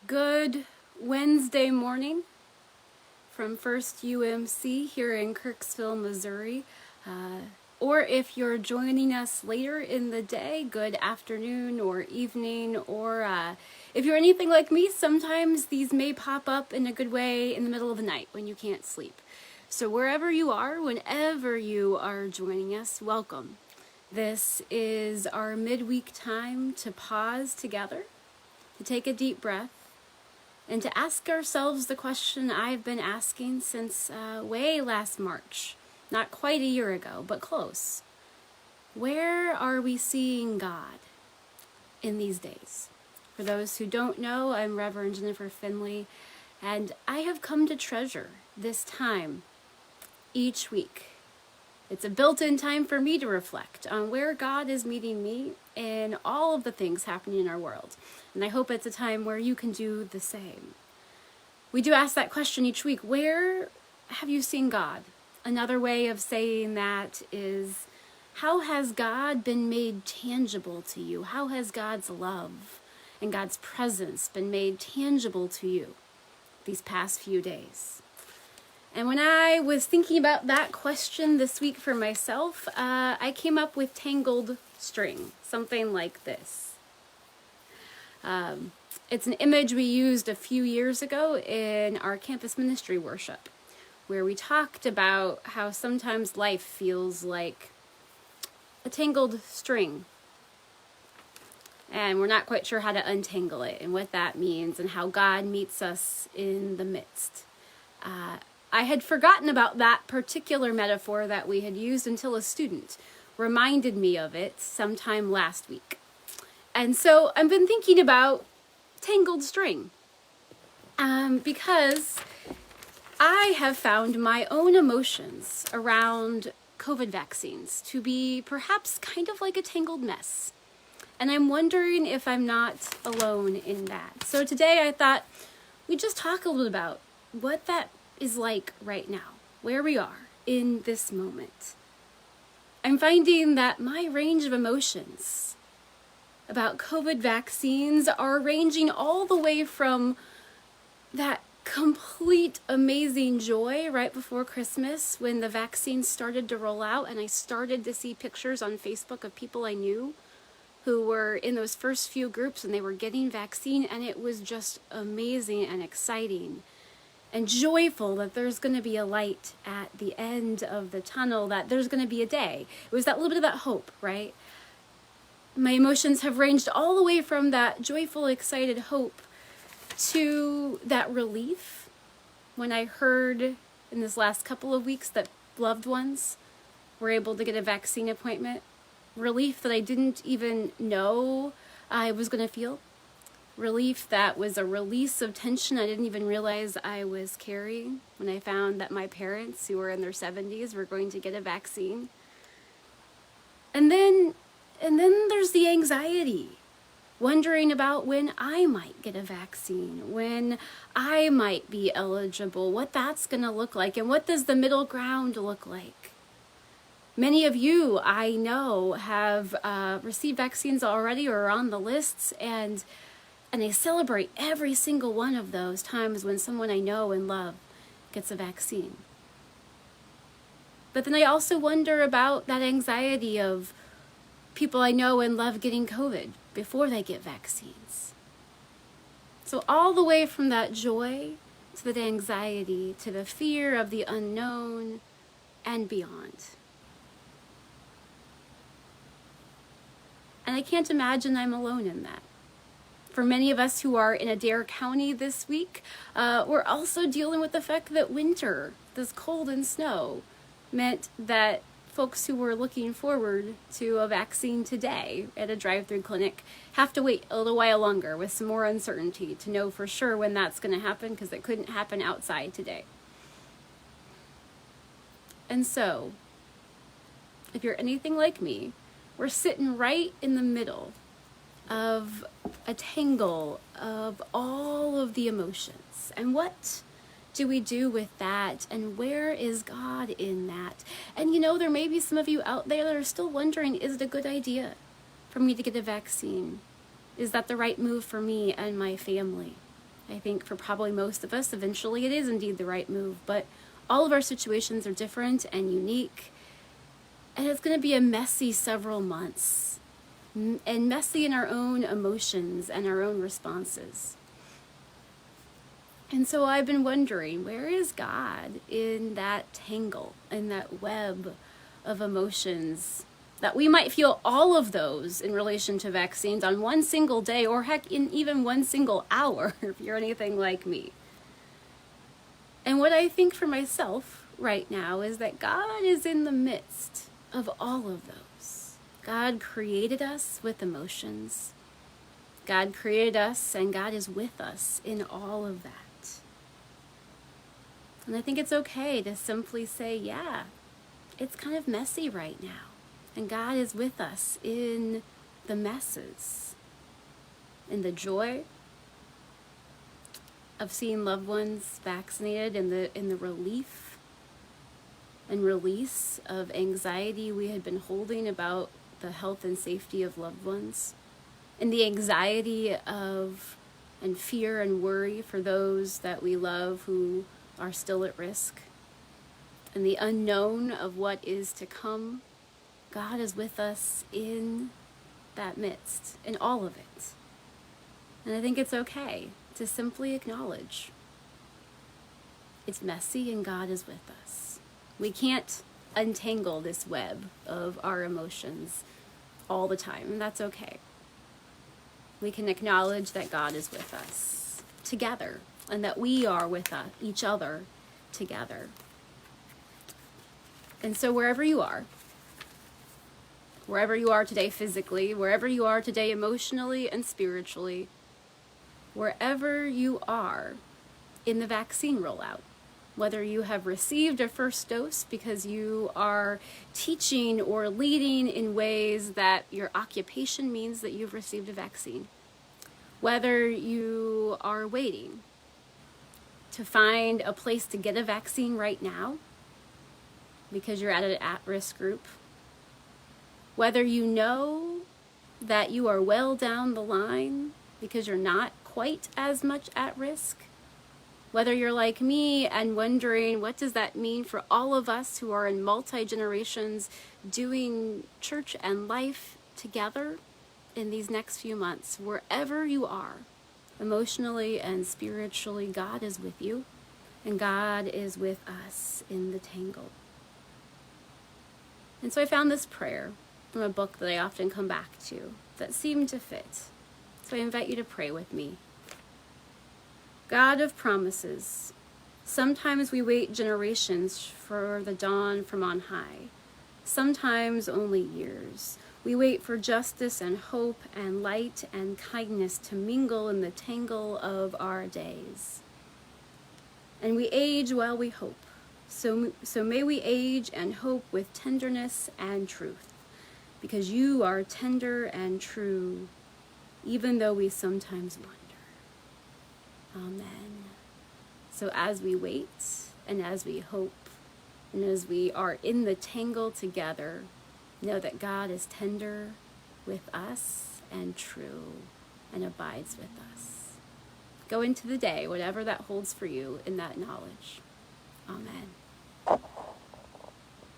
Good Wednesday morning from First UMC here in Kirksville, Missouri. Or if you're joining us later in the day, good afternoon or evening, or if you're anything like me, sometimes these may pop up in a good way in the middle of the night when you can't sleep. So wherever you are, whenever you are joining us, welcome. This is our midweek time to pause together, to take a deep breath, and to ask ourselves the question I've been asking since way last March. Not quite a year ago, but close. Where are we seeing God in these days? For those who don't know, I'm Reverend Jennifer Finley, and I have come to treasure this time each week. It's a built-in time for me to reflect on where God is meeting me in all of the things happening in our world. And I hope it's a time where you can do the same. We do ask that question each week, where have you seen God? Another way of saying that is, how has God been made tangible to you? How has God's love and God's presence been made tangible to you these past few days? And when I was thinking about that question this week for myself, I came up with tangled string, something like this. It's an image we used a few years ago in our campus ministry worship, where we talked about how sometimes life feels like a tangled string. And we're not quite sure how to untangle it and what that means and how God meets us in the midst. I had forgotten about that particular metaphor that we had used until a student reminded me of it sometime last week. And so I've been thinking about tangled string because I have found my own emotions around COVID vaccines to be perhaps kind of like a tangled mess. And I'm wondering if I'm not alone in that. So today I thought we'd just talk a little about what that is like right now, where we are in this moment. I'm finding that my range of emotions about COVID vaccines are ranging all the way from that complete amazing joy right before Christmas when the vaccine started to roll out and I started to see pictures on Facebook of people I knew who were in those first few groups and they were getting vaccine, and it was just amazing and exciting and joyful that there's going to be a light at the end of the tunnel, that there's going to be a day. It was that little bit of that hope, right? My emotions have ranged all the way from that joyful, excited hope to that relief when I heard in this last couple of weeks that loved ones were able to get a vaccine appointment. Relief that I didn't even know I was going to feel. Relief that was a release of tension I didn't even realize I was carrying when I found that my parents, who were in their 70s, were going to get a vaccine. And then there's the anxiety, wondering about when I might get a vaccine, when I might be eligible, what that's going to look like, and what does the middle ground look like. Many of you, I know, have received vaccines already or are on the lists, and I celebrate every single one of those times when someone I know and love gets a vaccine. But then I also wonder about that anxiety of people I know and love getting COVID before they get vaccines. So all the way from that joy to that anxiety to the fear of the unknown and beyond. And I can't imagine I'm alone in that. For many of us who are in Adair County this week, we're also dealing with the fact that winter, this cold and snow, meant that folks who were looking forward to a vaccine today at a drive-through clinic have to wait a little while longer with some more uncertainty to know for sure when that's going to happen, because it couldn't happen outside today. And so, if you're anything like me, we're sitting right in the middle of a tangle of all of the emotions. And what do we do with that? And where is God in that? And you know, there may be some of you out there that are still wondering, is it a good idea for me to get a vaccine? Is that the right move for me and my family? I think for probably most of us, eventually it is indeed the right move, but all of our situations are different and unique, and it's going to be a messy several months, and messy in our own emotions and our own responses. And so I've been wondering, where is God in that tangle, in that web of emotions, that we might feel all of those in relation to vaccines on one single day, or heck, in even one single hour, if you're anything like me. And what I think for myself right now is that God is in the midst of all of those. God created us with emotions. God created us, and God is with us in all of that. And I think it's okay to simply say, yeah, it's kind of messy right now. And God is with us in the messes, in the joy of seeing loved ones vaccinated, in the relief and release of anxiety we had been holding about the health and safety of loved ones, in the anxiety of and fear and worry for those that we love who are still at risk, and the unknown of what is to come. God is with us in that midst, in all of it. And I think it's okay to simply acknowledge it's messy and God is with us. We can't untangle this web of our emotions all the time, and that's okay. We can acknowledge that God is with us together, and that we are with each other together. And so wherever you are today physically, wherever you are today emotionally and spiritually, wherever you are in the vaccine rollout, whether you have received a first dose because you are teaching or leading in ways that your occupation means that you've received a vaccine, whether you are waiting to find a place to get a vaccine right now because you're at an at-risk group, whether you know that you are well down the line because you're not quite as much at risk, whether you're like me and wondering what does that mean for all of us who are in multi-generations doing church and life together in these next few months, wherever you are, emotionally and spiritually, God is with you, and God is with us in the tangle. And so I found this prayer from a book that I often come back to that seemed to fit. So I invite you to pray with me. God of promises, sometimes we wait generations for the dawn from on high, sometimes only years. We wait for justice and hope and light and kindness to mingle in the tangle of our days. And we age while we hope. So may we age and hope with tenderness and truth, because you are tender and true, even though we sometimes wonder. Amen. So as we wait and as we hope and as we are in the tangle together, know that God is tender with us and true and abides with us. Go into the day, whatever that holds for you, in that knowledge. Amen.